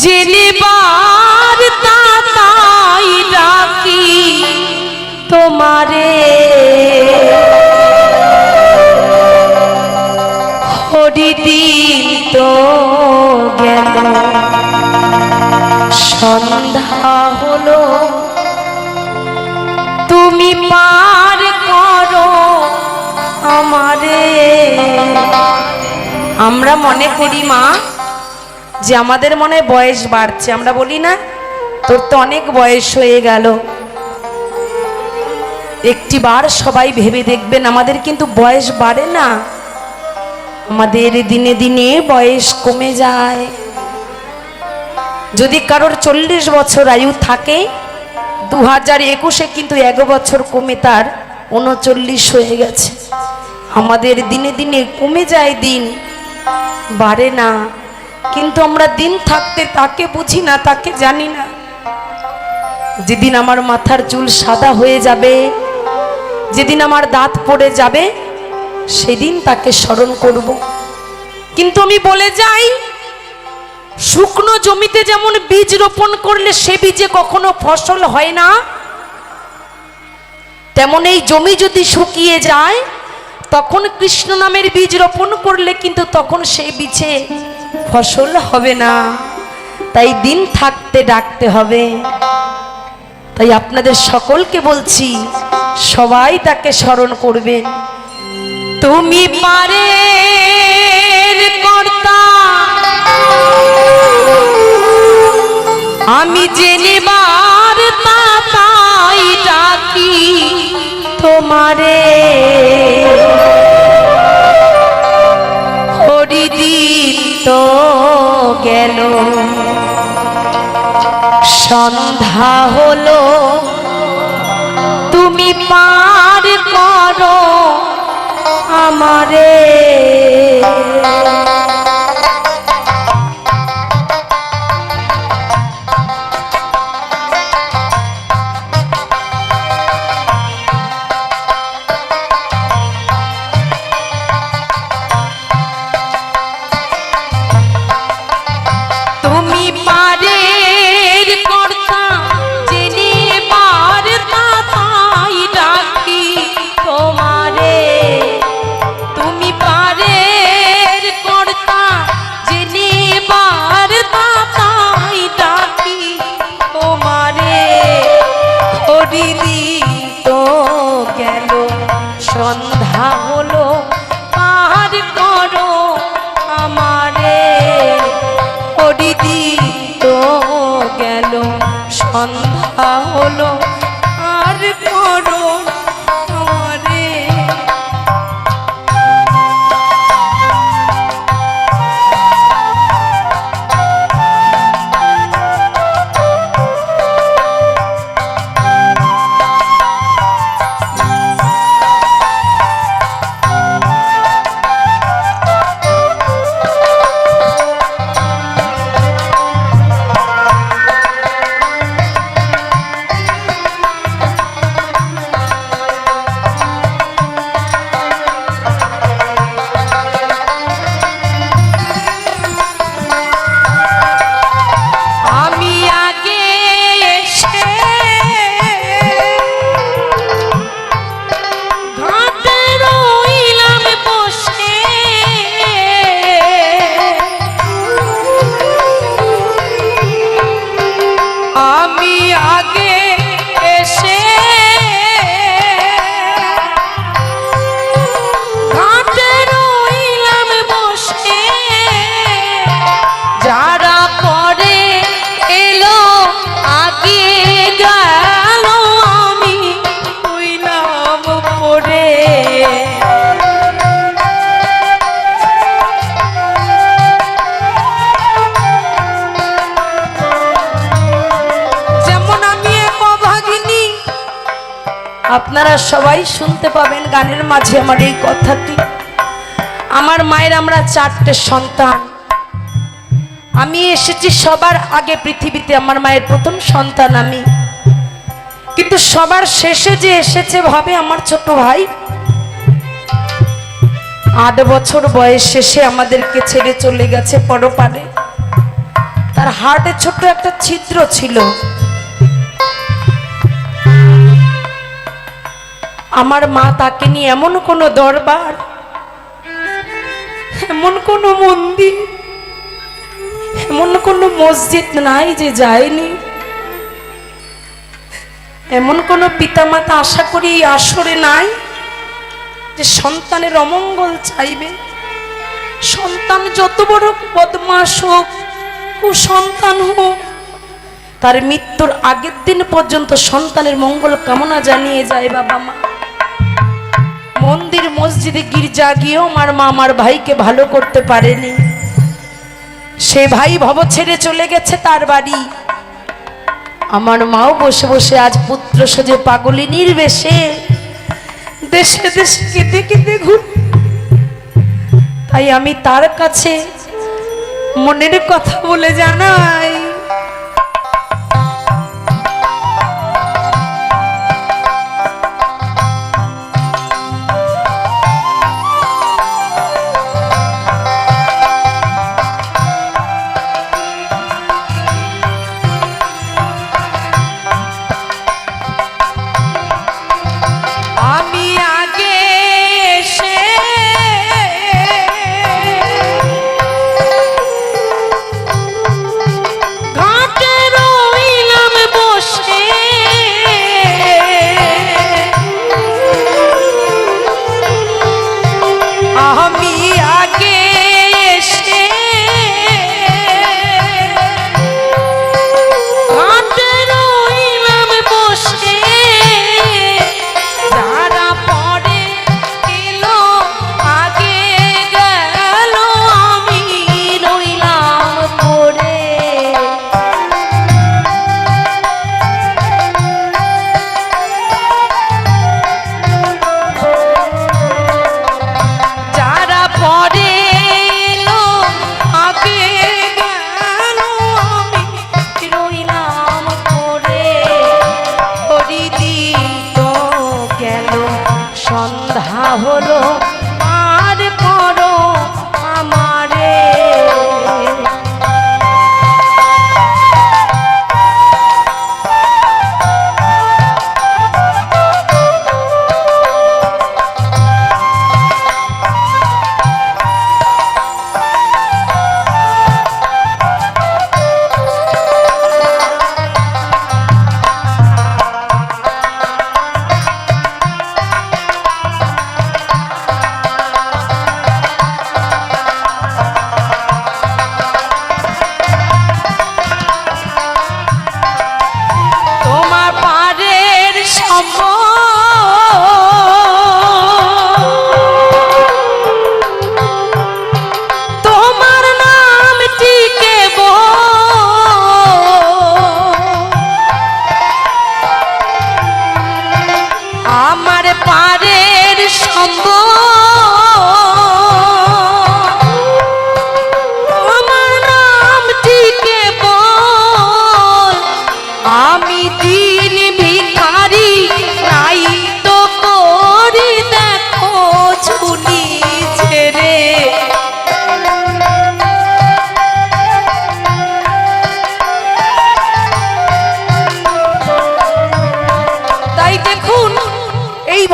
জেনেবার তাই ডাকি তোমারে, হরিদিন তো গেল সন্ধ্যা হলো, তুমি পার করো আমারে। আমরা মনে করি মা যে আমাদের মনে বয়স বাড়ছে, আমরা বলি না তোর তো অনেক বয়স হয়ে গেল। একটিবার সবাই ভেবে দেখবেন আমাদের কিন্তু বয়স বাড়ে না, আমাদের দিনে দিনে বয়স কমে যায়। যদি কারোর 40 বছর আয়ু থাকে 2021-এ কিন্তু 1 বছর কমে তার 39 হয়ে গেছে। আমাদের দিনে দিনে কমে যায়, দিন বাড়ে না। কিন্তু আমরা দিন থাকতে তাকে বুঝি না, তাকে জানি না। যেদিন আমার মাথার চুল সাদা হয়ে যাবে, যেদিন আমার দাঁত পড়ে যাবে, সেদিন তাকে স্মরণ করব। কিন্তু আমি বলে যাই, শুকনো জমিতে যেমন বীজ রোপণ করলে সে বীজে কখনো ফসল হয় না, তেমন এই জমি যদি শুকিয়ে যায় তখন কৃষ্ণ নামের বীজ রোপণ করলে কিন্তু তখন সেই বীজে ফসল হবে না। তাই দিন থাকতে ডাকতে হবে। তাই আপনাদের সকলকে বলছি, সবাই তাকে স্মরণ করবেন। তুমি পারের কর্তা, আমি জেনেবার তাই ডাকি তোমারে, হরিদিন তো গেল সন্ধ্যা হলো, তুমি পার করো আমারে। তুমি পারের কর্তা, জেনেবার তাই ডাকি তোমারে। তুমি পারের কর্তা, জেনেবার তাই ডাকি তোমারে, হরিদিন তো গেল সন্ধ্যা হলো, পার করো আমারে, হরিদিন তো গেল সন্ধ্যা হলো, আর করো আমারে। আপনারা সবাই শুনতে পাবেন গানের মাঝে আমার এই কথাটি। আমার মায়ের আমরা 4টে সন্তান, আমি এসেছি সবার আগে পৃথিবীতে, আমার মায়ের প্রথম সন্তান আমি। কিন্তু সবার শেষে যে এসেছে ভাবে আমার ছোট ভাই, 8 বছর বয়স শেষে আমাদেরকে ছেড়ে চলে গেছে পরপারে। তার হার্টে ছোট্ট একটা ছিদ্র ছিল। আমার মা তাকে নিয়ে এমন কোনো দরবার, এমন কোনো মন্দির, এমন কোনো মসজিদ নাই যে যায়নি। এমন কোনো পিতামাতা আশা করি এই আসরে নাই যে সন্তানের অমঙ্গল চাইবে। সন্তান যত বড় বদমাশ হোক, কুসন্তান হোক, তার মৃত্যুর আগের দিন পর্যন্ত সন্তানের মঙ্গল কামনা জানিয়ে যায় বাবা মা। মন্দির মসজিদে গির্জা গিয়েও আমার মা আমার ভাইকে ভালো করতে পারেনি। সে ভাই ভব ছেড়ে চলে গেছে তার বাড়ি। আমার মাও বসে বসে আজ পুত্র সেজে পাগলিনীর বেশে দেশে দেশে কেঁদে কেঁদে ঘুর। তাই আমি তার কাছে মনের কথা বলে জানাই,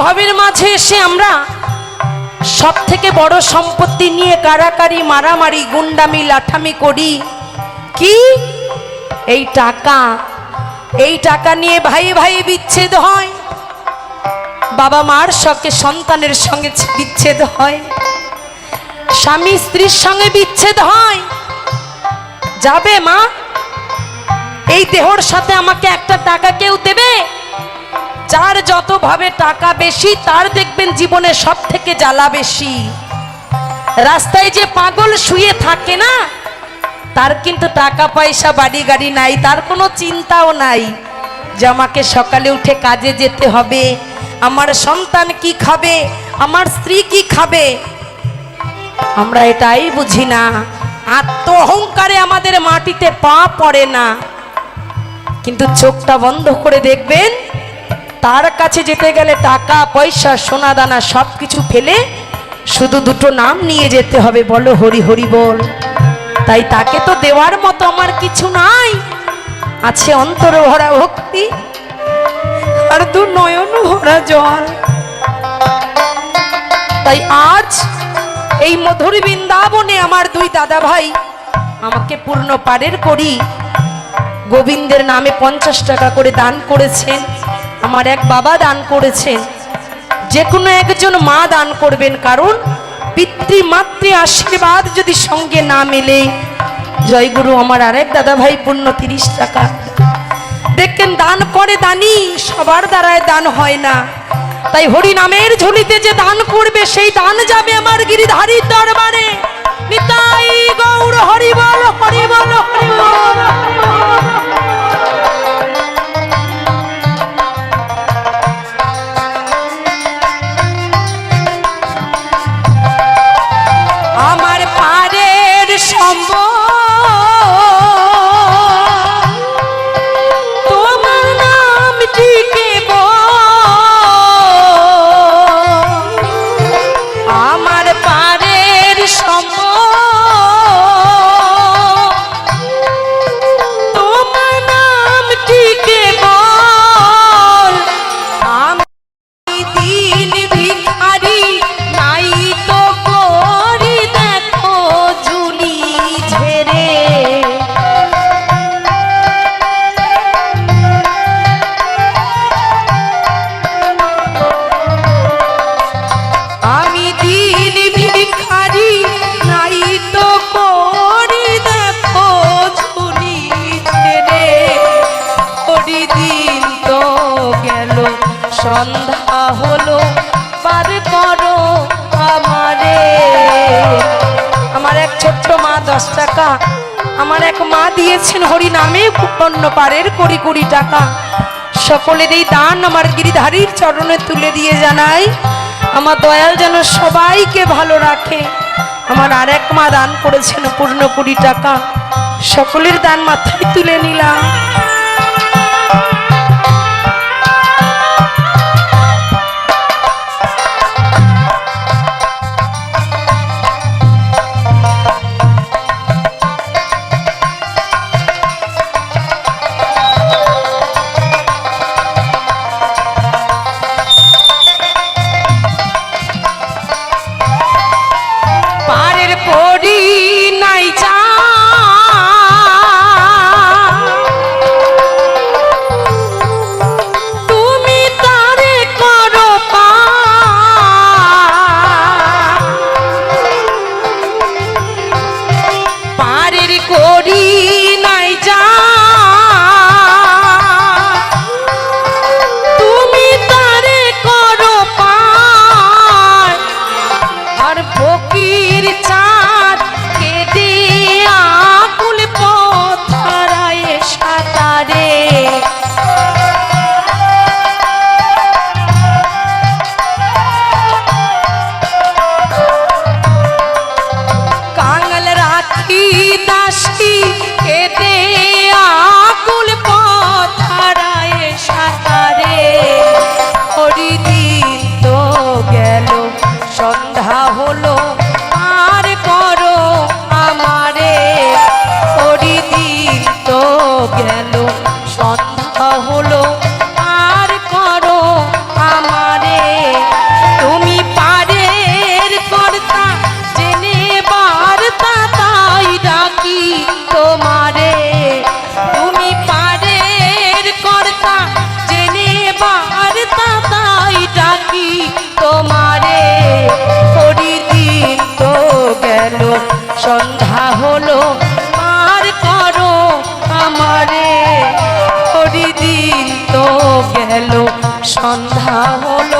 ভবের মাঝে এসে আমরা সব থেকে বড় সম্পত্তি নিয়ে কারাকারি মারামারি গুন্ডামি লাঠামি করি কি এই টাকা নিয়ে ভাই ভাই বিচ্ছেদ হয়, বাবা মার সঙ্গে সন্তানের সঙ্গে বিচ্ছেদ হয়, স্বামী স্ত্রীর সঙ্গে বিচ্ছেদ হয়। যাবে মা, এই দেহর সাথে আমাকে একটা টাকা কেউ দেবে? যার যত ভাবে টাকা বেশি তার দেখবেন জীবনে সব থেকে জ্বালা বেশি। রাস্তায় যে পাগল শুয়ে থাকে না, তার কিন্তু টাকা পয়সা বাড়ি গাড়ি নাই, তার কোনো চিন্তাও নাই যে আমাকে সকালে উঠে কাজে যেতে হবে, আমার সন্তান কি খাবে, আমার স্ত্রী কি খাবে। আমরা এটাই বুঝি না, আত্ম অহংকারে আমাদের মাটিতে পা পড়ে না। কিন্তু চোখটা বন্ধ করে দেখবেন, তার কাছে যেতে গেলে টাকা পয়সা সোনা দানা সব কিছু ফেলে শুধু দুটো নাম নিয়ে যেতে হবে, বলো হরি হরি বল। তাই তাকে তো দেওয়ার মতো আমার কিছু নাই, আছে অন্তর ভরা ভক্তি আর দু নয়ন ভরা জল। তাই আজ এই মধুর বৃন্দাবনে আমার দুই দাদা ভাই আমাকে পূর্ণ পারের করি গোবিন্দের নামে 50 টাকা করে দান করেছেন। আমার এক বাবা দান করেছেন, যে কোনো একজন মা দান করবেন, কারণ পিতৃমাতৃ আশীর্বাদ যদি সঙ্গে না মেলে। জয়গুরু আমার আরেক দাদা ভাই পূর্ণ 30 টাকা। দেখেন দান করে দানি সবার দ্বারায় দান হয় না, তাই হরি নামের ঝুলিতে যে দান করবে সেই দান যাবে আমার গিরিধারীর দরবারে। নিতাই গৌর হরি বল হরি বল হরি বল। আমার পারের সম্ভব তোমার নাম টিকে আমার পারের সম্ভব তোমার নাম টিকে বল। আমি দিন ভিখারি নাই তো করি দেখো ঝুলি ঝেড়ে। আমি দিন ভিখারি নাই তো করি দেখো ঝুলি ঝেড়ে। ওরি দিন তো গেল সন্ধ্যা হলো পার করো আমারে। আমার এক ছোট্ট মা 10 টাকা, আমার এক মা দিয়েছেন হরি নামে পূর্ণ পারের 20 টাকা। সকলের এই দান আমার গিরিধারীর চরণে তুলে দিয়ে জানাই আমার দয়াল যেন সবাইকে ভালো রাখে। আমার আর এক মা দান করেছেন পূর্ণ 20 টাকা, সকলের দান মাথায় তুলে নিলাম। পারের পরি নাই যা তুমি তারে করো পারের করি নাই যা তুমি তারে করো পার। আর ফকির চাঁদ কেটে আকুল পথরায় সাঁতারে। কাঙাল রাখি দাসী কেটে আকুল পথরায় সাঁতারে। হরি দিন তো গেল সন্ধ্যা হলো আর করো আমারে। হরি দিন তো গেল সন্ধ্যা হলো আর করো আমারে। তুমি পারের কর্তা জেনে বার্তা তাই ডাকি তোমারে। তুমি পারের কর্তা জেনে বার্তা তাই ডাকি তোমারে। হরি দিন তো গেল সন্ধ্যা হলো আর করো আমারে। হরি দিন তো গেল সন্ধ্যা হলো